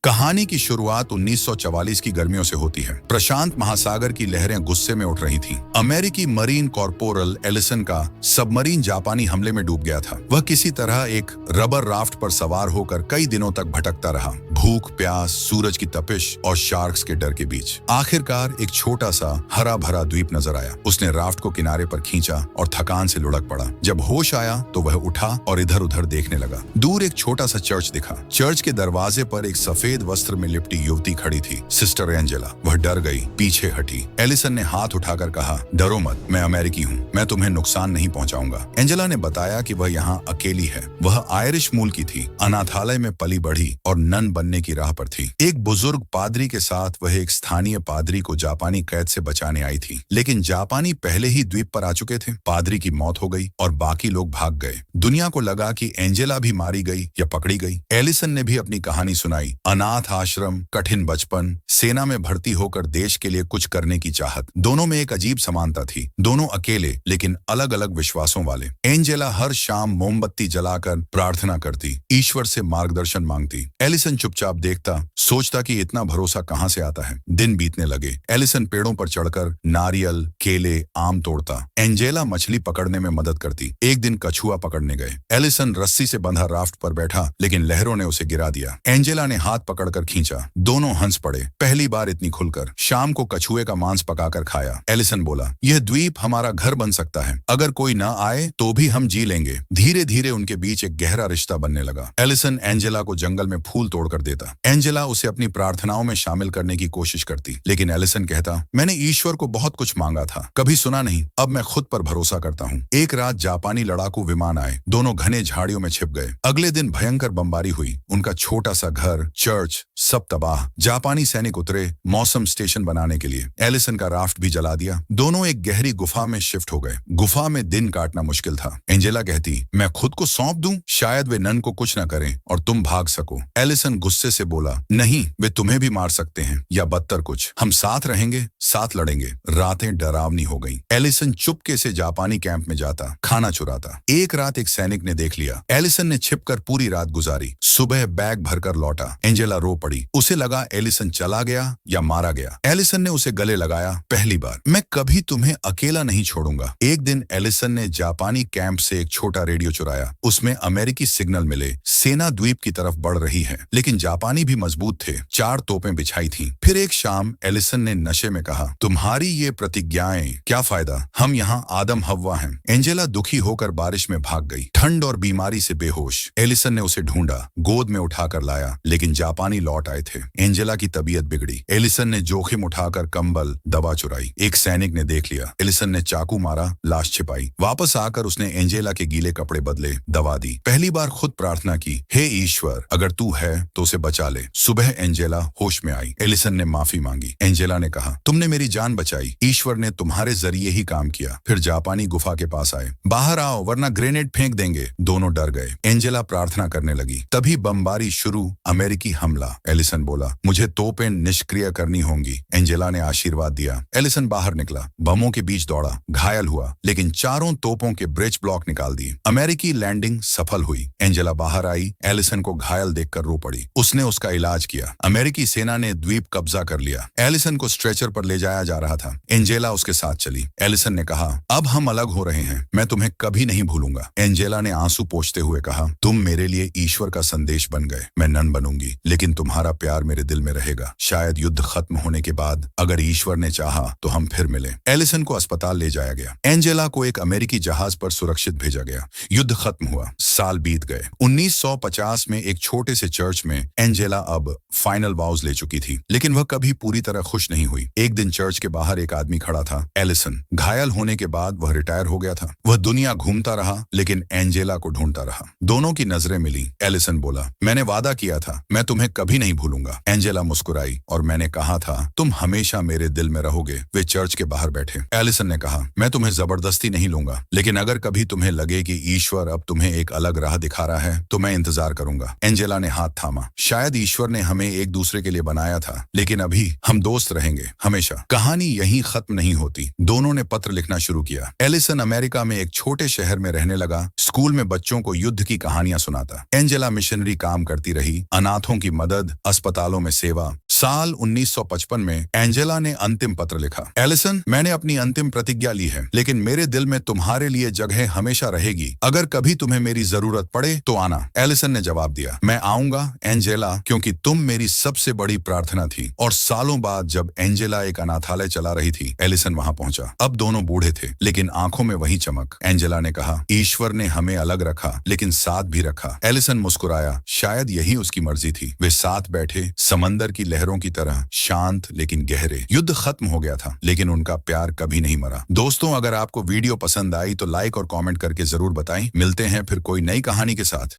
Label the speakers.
Speaker 1: कहानी की शुरुआत 1944 की गर्मियों से होती है। प्रशांत महासागर की लहरें गुस्से में उठ रही थीं। अमेरिकी मरीन कॉर्पोरल एलिसन का सबमरीन जापानी हमले में डूब गया था। वह किसी तरह एक रबर राफ्ट पर सवार होकर कई दिनों तक भटकता रहा, भूख, प्यास, सूरज की तपिश और शार्क्स के डर के बीच। आखिरकार एक छोटा सा हरा भरा द्वीप नजर आया। उसने राफ्ट को किनारे पर खींचा और थकान से लुढ़क पड़ा। जब होश आया तो वह उठा और इधर उधर देखने लगा। दूर एक छोटा सा चर्च दिखा। चर्च के दरवाजे पर एक सफेद वस्त्र में लिपटी युवती खड़ी थी, सिस्टर एंजेला। वह डर गई, पीछे हटी। एलिसन ने हाथ उठाकर कहा, डरो मत, मैं अमेरिकी हूँ, मैं तुम्हें नुकसान नहीं पहुंचाऊंगा। एंजेला ने बताया कि वह यहाँ अकेली है। वह आयरिश मूल की थी, अनाथालय में पली बढ़ी और नन बनने की राह पर थी। एक बुजुर्ग पादरी के साथ वह एक स्थानीय पादरी को जापानी कैद से बचाने आई थी, लेकिन जापानी पहले ही द्वीप पर आ चुके थे। पादरी की मौत हो गई और बाकी लोग भाग गए। दुनिया को लगा कि एंजेला भी मारी गई या पकड़ी गई। एलिसन ने भी अपनी कहानी सुनाई। अनाथ आश्रम, कठिन बचपन, सेना में भर्ती होकर देश के लिए कुछ करने की चाहत। दोनों में एक अजीब समानता थी। दोनों अकेले लेकिन अलग अलग विश्वासों वाले। एंजेला हर शाम मोमबत्ती जलाकर प्रार्थना करती, ईश्वर से मार्गदर्शन मांगती। एलिसन चुपचाप देखता, सोचता कि इतना भरोसा कहां से आता है। दिन बीतने लगे। एलिसन पेड़ों पर चढ़कर नारियल, केले, आम तोड़ता। एंजेला मछली पकड़ने में मदद करती। एक दिन कछुआ पकड़ने गए। एलिसन रस्सी से बंधा राफ्ट पर बैठा, लेकिन लहरों ने उसे गिरा दिया। एंजेला ने हाथ पकड़कर खींचा। दोनों हंस पड़े, पहली बार इतनी खुलकर। शाम को कछुए का मांस पकाकर खाया। एलिसन बोला, यह द्वीप हमारा घर बन सकता है। अगर कोई न आए तो भी हम जी लेंगे। धीरे धीरे उनके बीच एक गहरा रिश्ता बनने लगा। एलिसन एंजेला को जंगल में फूल तोड़कर देता। एंजेला उसे अपनी प्रार्थनाओं में शामिल करने की कोशिश करती, लेकिन एलिसन कहता, मैंने ईश्वर को बहुत कुछ मांगा था, कभी सुना नहीं। अब मैं खुद पर भरोसा करता हूँ। एक रात जापानी लड़ाकू विमान आए। दोनों घने झाड़ियों में छिप गए। अगले दिन भयंकर बमबारी हुई। उनका छोटा सा घर, चर्च, सब तबाह। जापानी सैनिक उतरे मौसम स्टेशन बनाने के लिए। एलिसन का राफ्ट भी जला दिया। दोनों एक गहरी गुफा में शिफ्ट हो गए। गुफा में दिन काटना मुश्किल था। एंजेला कहती, मैं खुद को सौंप दूं, शायद वे नन को कुछ न करें और तुम भाग सको। एलिसन गुस्से से बोला, नहीं, वे तुम्हें भी मार सकते हैं या बदतर कुछ। हम साथ रहेंगे, साथ लड़ेंगे। रातें डरावनी हो गईं। एलिसन चुपके से जापानी कैंप में जाता, खाना चुराता। एक रात एक सैनिक ने देख लिया। एलिसन ने छिपकर पूरी रात गुजारी। सुबह बैग भरकर लौटा। एंजेला रो पड़ी। उसे लगा एलिसन चला गया या मारा गया। एलिसन ने उसे गले लगाया, पहली बार, मैं कभी तुम्हें अकेला नहीं छोड़ूंगा। एक दिन एलिसन ने जापानी कैंप से एक छोटा रेडियो चुराया। उसमें अमेरिकी सिग्नल मिले, सेना द्वीप की तरफ बढ़ रही है। लेकिन जापानी भी मजबूत थे। 4 तोपें बिछाई थीं। फिर एक शाम एलिसन ने नशे में कहा, तुम्हारी ये प्रतिज्ञाएं, क्या फायदा, हम यहाँ आदम हव्वा हैं। एंजेला दुखी होकर बारिश में भाग गई, ठंड और बीमारी से बेहोश। एलिसन ने उसे ढूंढा, गोद में उठाकर लाया, लेकिन जापानी लौट आए थे। एंजेला की तबीयत बिगड़ी। एलिसन ने जोखिम उठाकर कंबल, दवा चुराई। एक सैनिक ने देख लिया। एलिसन ने चाकू मारा, लाश छिपाई। वापस आकर उसने एंजेला के गीले कपड़े बदले, दवा दी। पहली बार खुद प्रार्थना की, हे ईश्वर, अगर तू है तो उसे बचा ले। सुबह एंजेला होश में आई। एलिसन ने माफी मांगी। एंजेला ने कहा, तुमने मेरी जान बचाई, ईश्वर ने तुम्हारे जरिए ही काम किया। फिर जापानी गुफा के पास आए। बाहर आओ वरना ग्रेनेड फेंक देंगे। दोनों डर गए। एंजेला प्रार्थना करने लगी। तभी बमबारी शुरू, अमेरिकी हमला। एलिसन बोला, मुझे तोपें निष्क्रिय करनी होंगी। एंजेला ने आशीर्वाद दिया। एलिसन बाहर निकला, बमों के बीच दौड़ा, घायल हुआ, लेकिन चारों तोपों के ब्रिज ब्लॉक निकाल दिए। अमेरिकी लैंडिंग सफल हुई। एंजेला बाहर आई। एलिसन को घायल देखकर रो पड़ी। उसने उसका इलाज किया। अमेरिकी सेना ने द्वीप कब्जा कर लिया। एलिसन को स्ट्रेचर पर ले जाया जा रहा था। एंजेला उसके साथ चली। एलिसन ने कहा, अब हम अलग हो रहे हैं, मैं तुम्हें कभी नहीं भूलूंगा। एंजेला ने आंसू पोंछते हुए कहा, तुम मेरे लिए ईश्वर का संदेश बन गए। मैं नन बनूंगी, लेकिन तुम्हारा प्यार मेरे दिल में रहेगा। शायद युद्ध खत्म होने के बाद, अगर ईश्वर ने चाहा तो हम फिर मिले। एलिसन को अस्पताल ले जाया गया। एंजेला को एक अमेरिकी जहाज पर सुरक्षित भेजा गया। युद्ध खत्म हुआ। साल बीत गए। 1950 में एक छोटे से चर्च में एंजेला अब फाइनल वाउज ले चुकी थी, लेकिन वह कभी पूरी तरह खुश नहीं हुई। एक दिन चर्च के बाहर एक आदमी खड़ा था, एलिसन। घायल होने के बाद वह रिटायर हो गया था। वह दुनिया घूमता रहा, लेकिन एंजेला को ढूंढता रहा। दोनों की नजरें मिली। एलिसन बोला, मैंने वादा किया था, मैं तुम्हें कभी नहीं भूलूंगा। एंजेला मुस्कुराई, और मैंने कहा था, तुम हमेशा मेरे दिल में रहोगे। वे चर्च के बाहर बैठे। एलिसन ने कहा, मैं तुम्हें जबरदस्ती नहीं लूंगा, लेकिन अगर कभी तुम्हें लगे कि ईश्वर अब तुम्हें एक अलग राह दिखा रहा है तो मैं इंतजार करूंगा। एंजेला ने हाथ थामा। शायद ईश्वर ने हमें एक दूसरे के लिए बनाया था, लेकिन अभी हम दोस्त रहेंगे हमेशा। कहानी यहीं खत्म नहीं होती। दोनों ने पत्र लिखना शुरू किया। एलिसन अमेरिका में एक छोटे शहर में रहने लगा। स्कूल में बच्चों को युद्ध की कहानियां सुनाता। एंजेला मिशनरी काम करती रही, अनाथों की की मदद, अस्पतालों में सेवा। साल 1955 में एंजेला ने अंतिम पत्र लिखा। एलिसन, मैंने अपनी अंतिम प्रतिज्ञा ली है, लेकिन मेरे दिल में तुम्हारे लिए जगह हमेशा रहेगी। अगर कभी तुम्हें मेरी जरूरत पड़े तो आना। एलिसन ने जवाब दिया, मैं आऊंगा एंजेला, क्योंकि तुम मेरी सबसे बड़ी प्रार्थना थी। और सालों बाद जब एंजेला एक अनाथालय चला रही थी, एलिसन वहां पहुंचा। अब दोनों बूढ़े थे, लेकिन आंखों में वही चमक। एंजेला ने कहा, ईश्वर ने हमें अलग रखा, लेकिन साथ भी रखा। एलिसन मुस्कुराया, शायद यही उसकी मर्जी थी। वे साथ बैठे, समंदर की लहरों की तरह शांत लेकिन गहरे। युद्ध खत्म हो गया था, लेकिन उनका प्यार कभी नहीं मरा। दोस्तों, अगर आपको वीडियो पसंद आई तो लाइक और कमेंट करके जरूर बताएं। मिलते हैं फिर कोई नई कहानी के साथ।